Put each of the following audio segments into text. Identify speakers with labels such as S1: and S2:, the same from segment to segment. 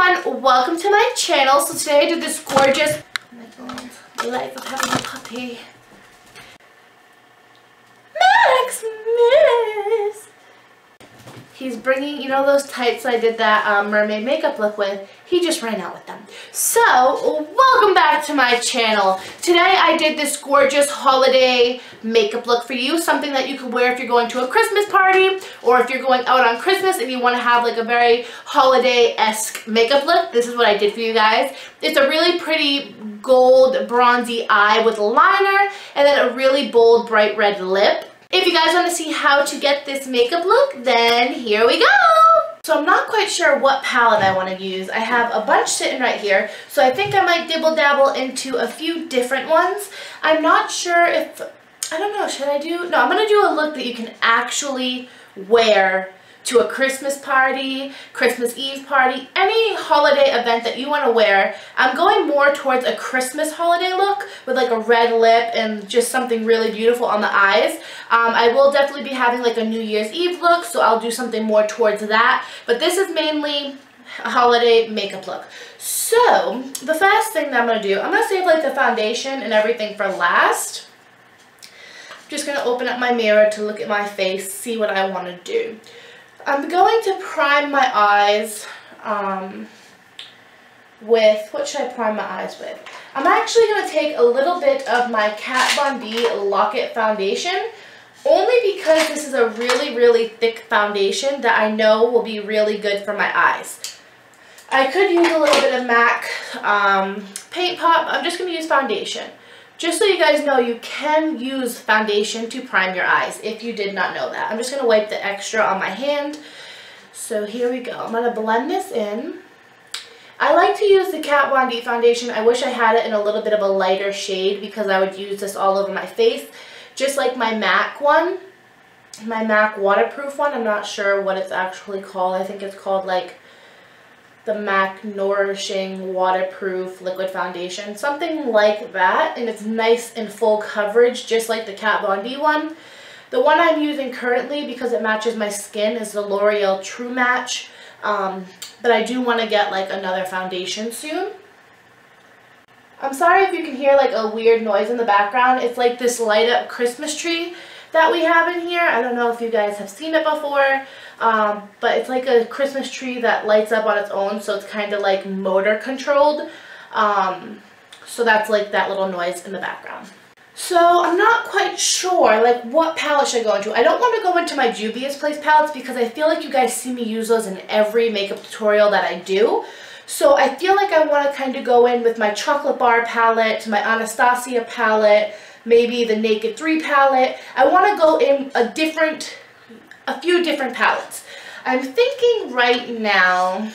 S1: everyone, welcome to my channel. So today I did this gorgeous, oh my god, the life of having a puppy, Maximus. He's bringing, you know those tights I did that mermaid makeup look with? He just ran out with them. So, welcome back to my channel. Today I did this gorgeous holiday makeup look for you. Something that you could wear if you're going to a Christmas party or if you're going out on Christmas and you want to have like a very holiday-esque makeup look. This is what I did for you guys. It's a really pretty gold bronzy eye with a liner and then a really bold bright red lip. If you guys want to see how to get this makeup look, then here we go! So I'm not quite sure what palette I want to use. I have a bunch sitting right here, so I think I might dibble-dabble into a few different ones. I'm not sure if, I don't know, should I do? No, I'm going to do a look that you can actually wear to a Christmas party, Christmas Eve party, any holiday event that you want to wear. I'm going more towards a Christmas holiday look with like a red lip and just something really beautiful on the eyes. I will definitely be having like a New Year's Eve look, so I'll do something more towards that. But this is mainly a holiday makeup look. So, the first thing that I'm going to do, I'm going to save like the foundation and everything for last. I'm just going to open up my mirror to look at my face, see what I want to do. I'm going to prime my eyes with, what should I prime my eyes with? I'm actually going to take a little bit of my Kat Von D Lock It foundation, only because this is a really, really thick foundation that I know will be really good for my eyes. I could use a little bit of MAC Paint Pot. I'm just going to use foundation. Just so you guys know, you can use foundation to prime your eyes, if you did not know that. I'm just going to wipe the extra on my hand. So here we go. I'm going to blend this in. I like to use the Kat Von D foundation. I wish I had it in a little bit of a lighter shade because I would use this all over my face. Just like my MAC one, my MAC waterproof one. I'm not sure what it's actually called. I think it's called like the MAC Nourishing Waterproof Liquid Foundation, something like that, and it's nice and full coverage, just like the Kat Von D one. The one I'm using currently, because it matches my skin, is the L'Oreal True Match, but I do want to get like another foundation soon. I'm sorry if you can hear like a weird noise in the background. It's like this light up Christmas tree that we have in here. I don't know if you guys have seen it before, but it's like a Christmas tree that lights up on its own, so it's kind of like motor controlled. So that's like that little noise in the background. So I'm not quite sure like what palette should I go into. I don't want to go into my Juvia's Place palettes because I feel like you guys see me use those in every makeup tutorial that I do. So I feel like I want to kind of go in with my Chocolate Bar palette, my Anastasia palette, maybe the Naked 3 palette. I want to go in a few different palettes. I'm thinking right now,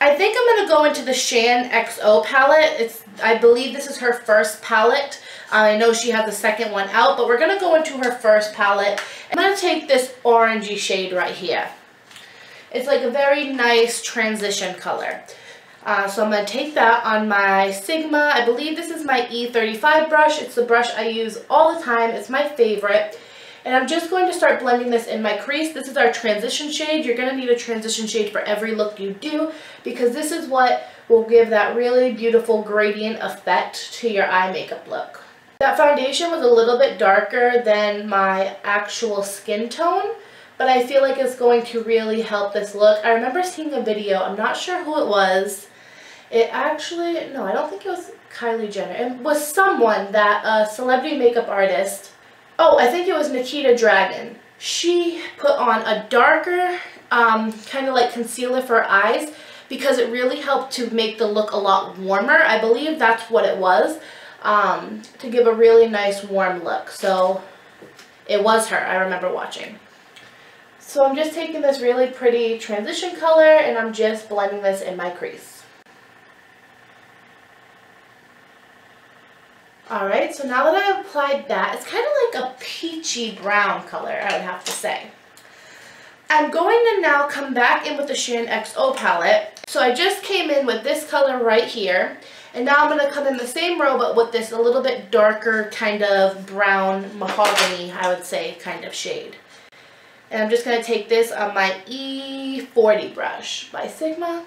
S1: I think I'm going to go into the Shan XO palette. I believe this is her first palette. I know she has the second one out, but we're going to go into her first palette. I'm going to take this orangey shade right here. It's like a very nice transition color. So I'm going to take that on my Sigma. I believe this is my E35 brush. It's the brush I use all the time. It's my favorite. And I'm just going to start blending this in my crease. This is our transition shade. You're going to need a transition shade for every look you do because this is what will give that really beautiful gradient effect to your eye makeup look. That foundation was a little bit darker than my actual skin tone, but I feel like it's going to really help this look. I remember seeing a video. I'm not sure who it was. It actually, no, I don't think it was Kylie Jenner. It was someone that, a celebrity makeup artist. Oh, I think it was Nikita Dragun. She put on a darker kind of like concealer for her eyes because it really helped to make the look a lot warmer. I believe that's what it was, to give a really nice warm look. So it was her, I remember watching. So I'm just taking this really pretty transition color and I'm just blending this in my crease. Alright, so now that I've applied that, it's kind of like a peachy brown color, I would have to say. I'm going to now come back in with the Shan XO palette. So I just came in with this color right here, and now I'm going to come in the same row but with this a little bit darker kind of brown mahogany, I would say, kind of shade. And I'm just going to take this on my E40 brush by Sigma.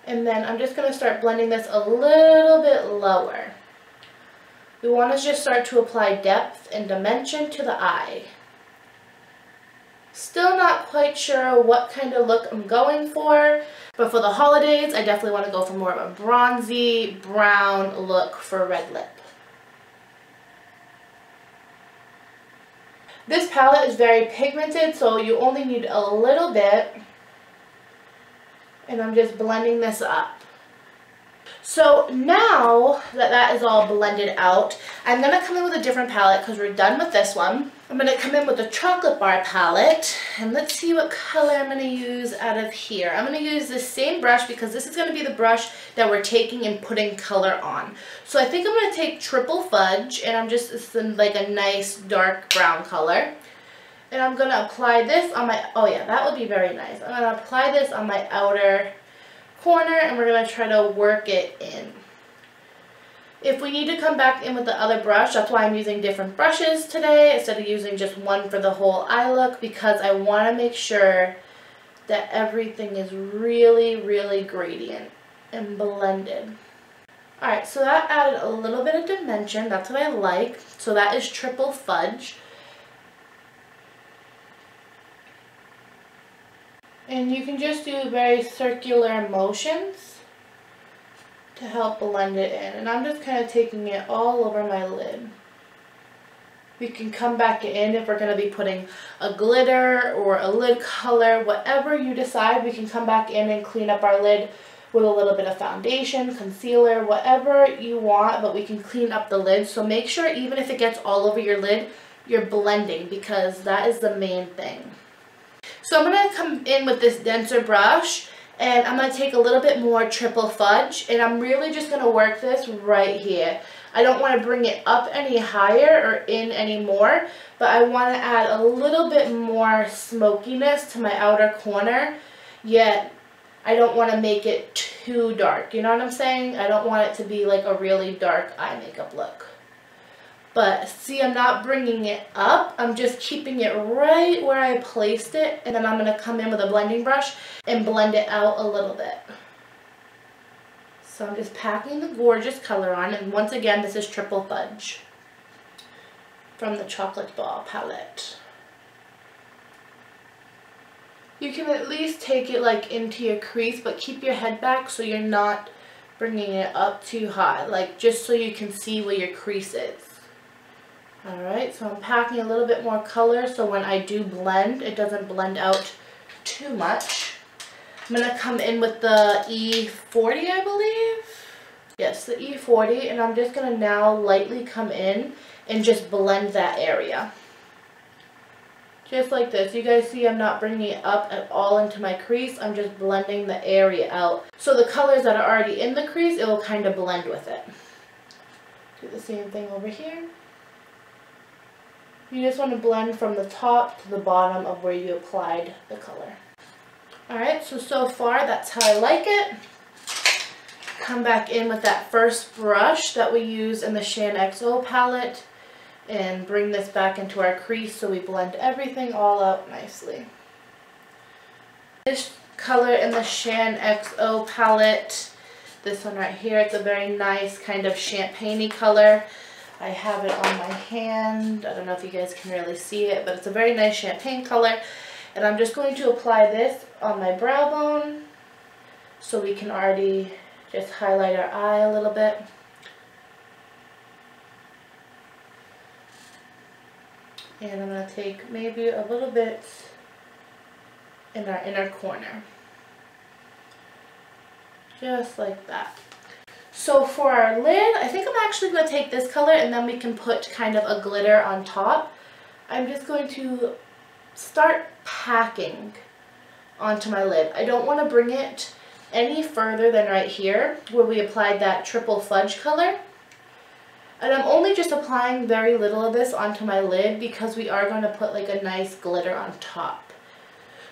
S1: And then I'm just going to start blending this a little bit lower. We want to just start to apply depth and dimension to the eye. Still not quite sure what kind of look I'm going for, but for the holidays, I definitely want to go for more of a bronzy, brown look for red lip. This palette is very pigmented, so you only need a little bit, and I'm just blending this up. So now that that is all blended out, I'm going to come in with a different palette because we're done with this one. I'm going to come in with the Chocolate Bar palette, and let's see what color I'm going to use out of here. I'm going to use the same brush because this is going to be the brush that we're taking and putting color on. So I think I'm going to take Triple Fudge, and I'm just, it's like a nice dark brown color. And I'm going to apply this on my, oh yeah, that would be very nice. I'm going to apply this on my outer corner, and we're going to try to work it in. If we need to come back in with the other brush, that's why I'm using different brushes today instead of using just one for the whole eye look, because I want to make sure that everything is really, really gradient and blended. Alright, so that added a little bit of dimension. That's what I like. So that is Triple Fudge. And you can just do very circular motions to help blend it in. And I'm just kind of taking it all over my lid. We can come back in if we're going to be putting a glitter or a lid color, whatever you decide. We can come back in and clean up our lid with a little bit of foundation, concealer, whatever you want, but we can clean up the lid. So make sure even if it gets all over your lid, you're blending, because that is the main thing. So I'm going to come in with this denser brush, and I'm going to take a little bit more Triple Fudge, and I'm really just going to work this right here. I don't want to bring it up any higher or in any more, but I want to add a little bit more smokiness to my outer corner, yet I don't want to make it too dark. You know what I'm saying? I don't want it to be like a really dark eye makeup look. But see, I'm not bringing it up. I'm just keeping it right where I placed it. And then I'm going to come in with a blending brush and blend it out a little bit. So I'm just packing the gorgeous color on. And once again, this is Triple Fudge from the Chocolate Bar palette. You can at least take it like into your crease, but keep your head back so you're not bringing it up too high. Like just so you can see where your crease is. Alright, so I'm packing a little bit more color so when I do blend, it doesn't blend out too much. I'm going to come in with the E40, I believe. Yes, the E40, and I'm just going to now lightly come in and just blend that area. Just like this. You guys see I'm not bringing it up at all into my crease. I'm just blending the area out. So the colors that are already in the crease, it will kind of blend with it. Do the same thing over here. You just want to blend from the top to the bottom of where you applied the color. Alright, so far that's how I like it. Come back in with that first brush that we used in the Shan XO palette and bring this back into our crease so we blend everything all out nicely. This color in the Shan XO palette, this one right here, it's a very nice kind of champagne-y color. I have it on my hand. I don't know if you guys can really see it, but it's a very nice champagne color. And I'm just going to apply this on my brow bone so we can already just highlight our eye a little bit. And I'm going to take maybe a little bit in our inner corner. Just like that. So for our lid, I think I'm actually going to take this color and then we can put kind of a glitter on top. I'm just going to start packing onto my lid. I don't want to bring it any further than right here where we applied that Triple Fudge color. And I'm only just applying very little of this onto my lid because we are going to put like a nice glitter on top.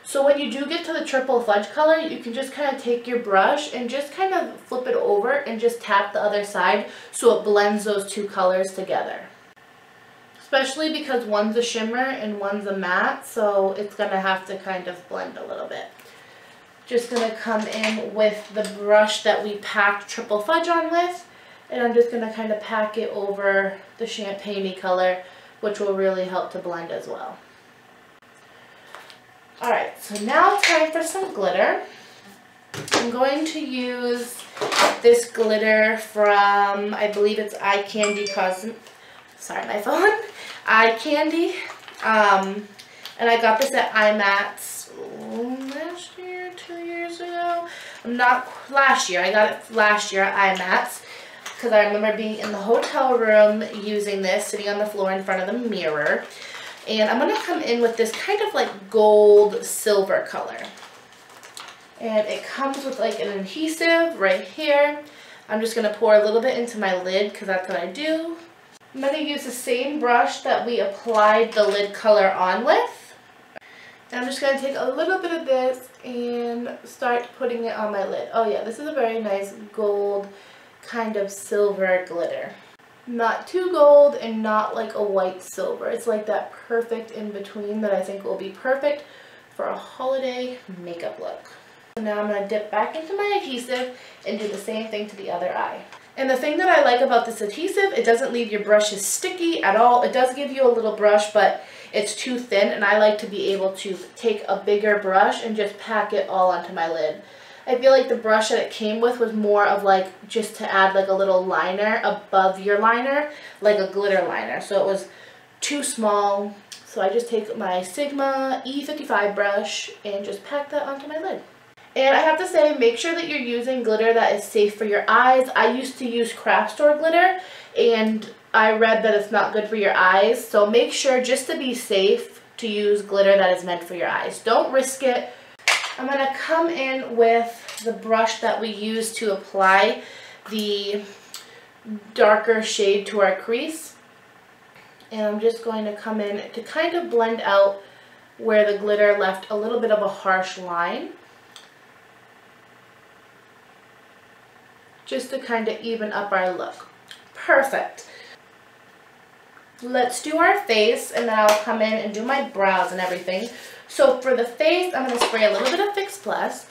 S1: So when you do get to the Triple Fudge color, you can just kind of take your brush and just kind of flip it over and just tap the other side so it blends those two colors together. Especially because one's a shimmer and one's a matte, so it's going to have to kind of blend a little bit. just going to come in with the brush that we packed Triple Fudge on with, and I'm just going to kind of pack it over the champagne-y color, which will really help to blend as well. Alright, so now time for some glitter. I'm going to use this glitter from, I believe it's Eye Candy sorry, my phone. Eye Candy. And I got this at IMATS last year, 2 years ago. Last year. I got it last year at IMATS because I remember being in the hotel room using this, sitting on the floor in front of the mirror. And I'm going to come in with this kind of like gold silver color. And it comes with like an adhesive right here. I'm just going to pour a little bit into my lid because that's what I do. I'm going to use the same brush that we applied the lid color on with. And I'm just going to take a little bit of this and start putting it on my lid. Oh yeah, this is a very nice gold kind of silver glitter. Not too gold and not like a white silver. It's like that perfect in between that I think will be perfect for a holiday makeup look. So now I'm going to dip back into my adhesive and do the same thing to the other eye. And the thing that I like about this adhesive, it doesn't leave your brushes sticky at all. It does give you a little brush, but it's too thin, and I like to be able to take a bigger brush and just pack it all onto my lid. I feel like the brush that it came with was more of like just to add like a little liner above your liner, like a glitter liner. So it was too small. So I just take my Sigma E55 brush and just pack that onto my lid. And I have to say, make sure that you're using glitter that is safe for your eyes. I used to use craft store glitter, and I read that it's not good for your eyes. So make sure, just to be safe, to use glitter that is meant for your eyes. Don't risk it. I'm going to come in with the brush that we use to apply the darker shade to our crease. And I'm just going to come in to kind of blend out where the glitter left a little bit of a harsh line. Just to kind of even up our look. Perfect. Let's do our face, and then I'll come in and do my brows and everything. So for the face, I'm going to spray a little bit of Fix Plus.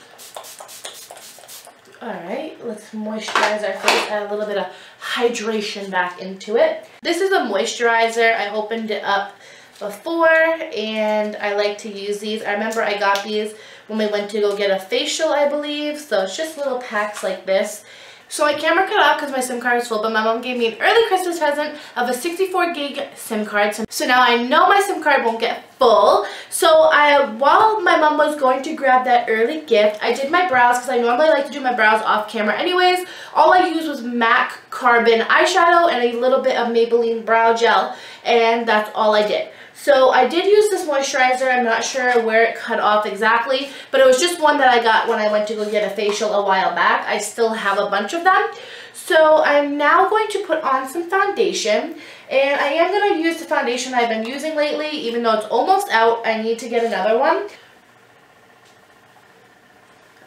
S1: Alright, let's moisturize our face, add a little bit of hydration back into it. This is a moisturizer. I opened it up before, and I like to use these. I remember I got these when we went to go get a facial, I believe. So it's just little packs like this. So my camera cut off because my SIM card is full, but my mom gave me an early Christmas present of a 64 gig SIM card. So now I know my SIM card won't get full. So while my mom was going to grab that early gift, I did my brows because I normally like to do my brows off camera anyways. All I used was MAC Carbon eyeshadow and a little bit of Maybelline brow gel, and that's all I did. So I did use this moisturizer. I'm not sure where it cut off exactly, but it was just one that I got when I went to go get a facial a while back. I still have a bunch of them. So I'm now going to put on some foundation, and I am going to use the foundation I've been using lately. Even though it's almost out, I need to get another one.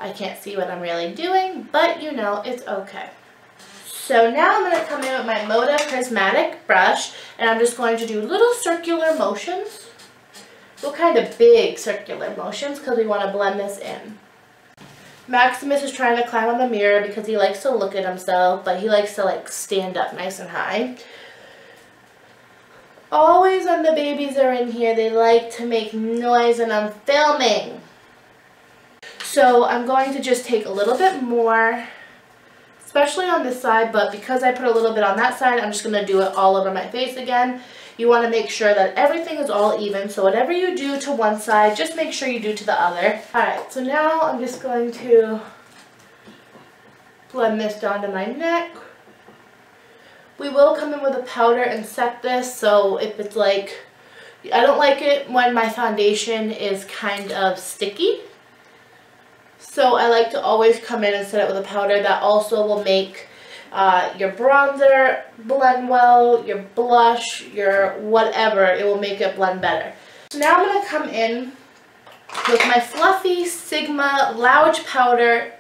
S1: I can't see what I'm really doing, but you know, it's okay. So now I'm going to come in with my Moda Prismatic brush, and I'm just going to do little circular motions. Little kind of big circular motions because we want to blend this in. Maximus is trying to climb on the mirror because he likes to look at himself, but he likes to like stand up nice and high. Always when the babies are in here, they like to make noise and I'm filming. So I'm going to just take a little bit more, especially on this side, but because I put a little bit on that side, I'm just going to do it all over my face again. You want to make sure that everything is all even, so whatever you do to one side, just make sure you do to the other. Alright, so now I'm just going to blend this down to my neck. We will come in with a powder and set this, so if it's like, I don't like it when my foundation is kind of sticky. So I like to always come in and set it with a powder. That also will make your bronzer blend well, your blush, your whatever. It will make it blend better. So now I'm going to come in with my fluffy Sigma large powder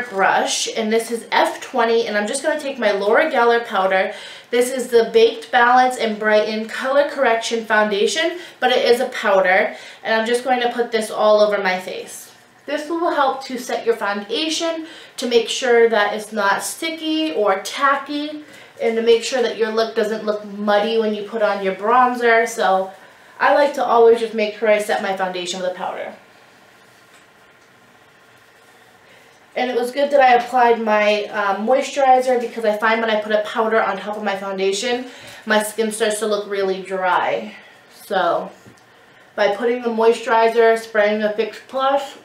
S1: brush, and this is F20, and I'm just going to take my Laura Geller powder. This is the Baked Balance and Brighten Color Correction Foundation, but it is a powder, and I'm just going to put this all over my face. This will help to set your foundation, to make sure that it's not sticky or tacky, and to make sure that your look doesn't look muddy when you put on your bronzer. So I like to always just make sure I set my foundation with a powder. And it was good that I applied my moisturizer, because I find when I put a powder on top of my foundation, my skin starts to look really dry. So by putting the moisturizer, spraying the Fix Plus,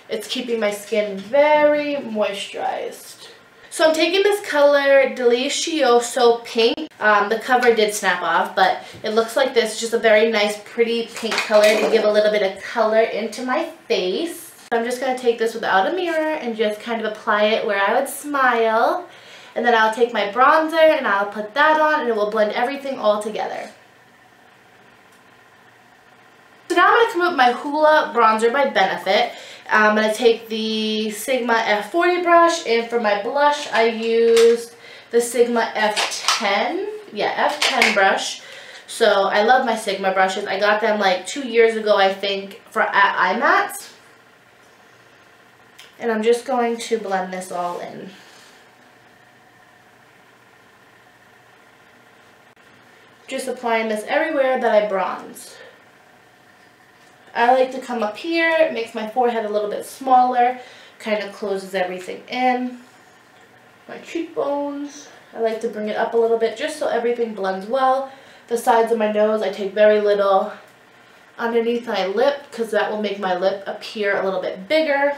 S1: it's keeping my skin very moisturized. So I'm taking this color Delicioso Pink. The cover did snap off, but it looks like this. It's just a very nice, pretty pink color to give a little bit of color into my face. I'm just going to take this without a mirror and just kind of apply it where I would smile. And then I'll take my bronzer and I'll put that on, and it will blend everything all together. So now I'm going to come up with my Hoola bronzer by Benefit. I'm going to take the Sigma F40 brush, and for my blush I used the Sigma F10. Yeah, F10 brush. So I love my Sigma brushes. I got them like 2 years ago, I think, at IMATS. And I'm just going to blend this all in. Just applying this everywhere that I bronze. I like to come up here. It makes my forehead a little bit smaller. Kind of closes everything in. My cheekbones. I like to bring it up a little bit just so everything blends well. The sides of my nose, I take very little. Underneath my lip, because that will make my lip appear a little bit bigger,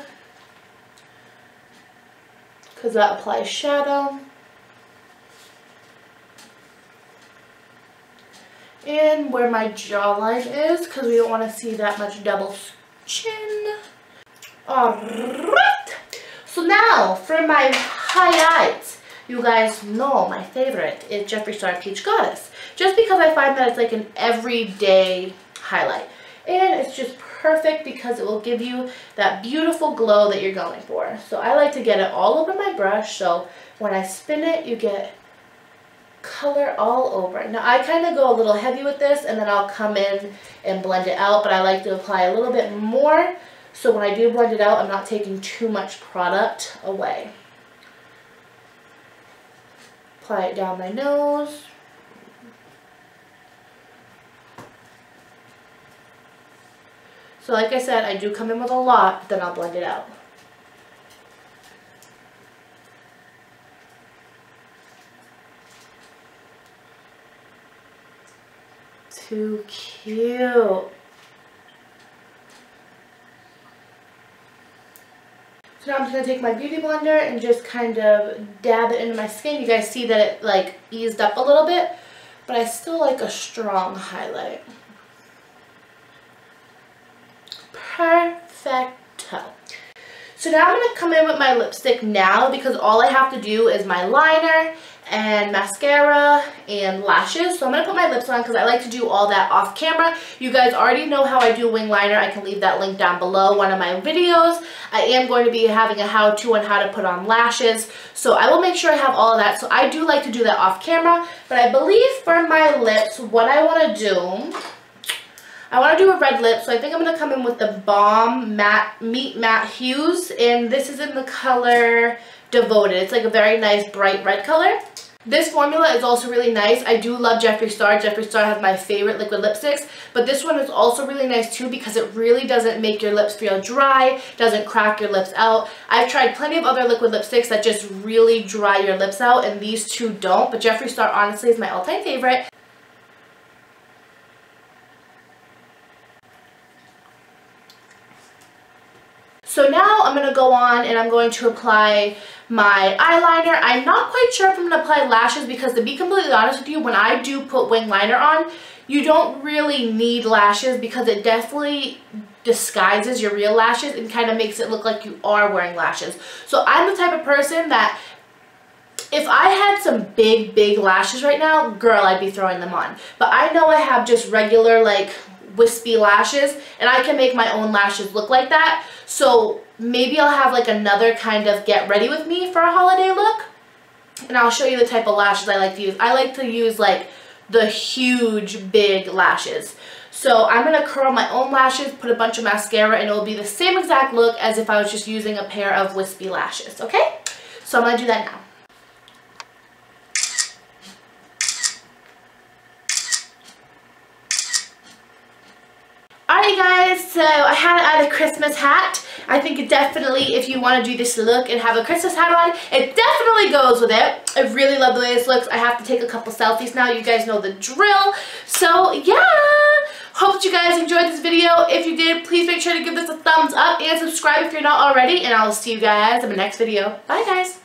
S1: because that applies shadow. And where my jawline is, because we don't want to see that much double chin. Alright, so now for my highlights. You guys know my favorite is Jeffree Star Peach Goddess, just because I find that it's like an everyday highlight. And it's just perfect because it will give you that beautiful glow that you're going for. So I like to get it all over my brush, so when I spin it, you get color all over. Now I kind of go a little heavy with this, and then I'll come in and blend it out, but I like to apply a little bit more, so when I do blend it out, I'm not taking too much product away. Apply it down my nose. So like I said, I do come in with a lot, then I'll blend it out. Too cute. So now I'm just going to take my beauty blender and just kind of dab it into my skin. You guys see that it like eased up a little bit, but I still like a strong highlight. Perfecto. So now I'm going to come in with my lipstick now, because all I have to do is my liner and mascara and lashes. So I'm going to put my lips on because I like to do all that off camera. You guys already know how I do wing liner. I can leave that link down below one of my videos. I am going to be having a how-to on how to put on lashes. So I will make sure I have all of that. So I do like to do that off camera. But I believe for my lips, what I want to do, I want to do a red lip, so I think I'm going to come in with the Balm Meet Matte Hues, and this is in the color Devoted. It's like a very nice bright red color. This formula is also really nice. I do love Jeffree Star. Jeffree Star has my favorite liquid lipsticks, but this one is also really nice too because it really doesn't make your lips feel dry, doesn't crack your lips out. I've tried plenty of other liquid lipsticks that just really dry your lips out, and these two don't, but Jeffree Star honestly is my all-time favorite. So now I'm going to go on and I'm going to apply my eyeliner. I'm not quite sure if I'm going to apply lashes because, to be completely honest with you, when I do put wing liner on, you don't really need lashes because it definitely disguises your real lashes and kind of makes it look like you are wearing lashes. So I'm the type of person that if I had some big lashes right now, girl, I'd be throwing them on. But I know I have just regular like wispy lashes, and I can make my own lashes look like that. So maybe I'll have like another kind of get ready with me for a holiday look. And I'll show you the type of lashes I like to use. I like to use like the huge, big lashes. So I'm going to curl my own lashes, put a bunch of mascara, and it will be the same exact look as if I was just using a pair of wispy lashes, okay? So I'm going to do that now. Alright guys, so I had to add a Christmas hat. I think it definitely, if you want to do this look and have a Christmas hat on, it definitely goes with it. I really love the way this looks. I have to take a couple selfies now. You guys know the drill. So yeah, hope that you guys enjoyed this video. If you did, please make sure to give this a thumbs up and subscribe if you're not already. And I'll see you guys in the next video. Bye guys.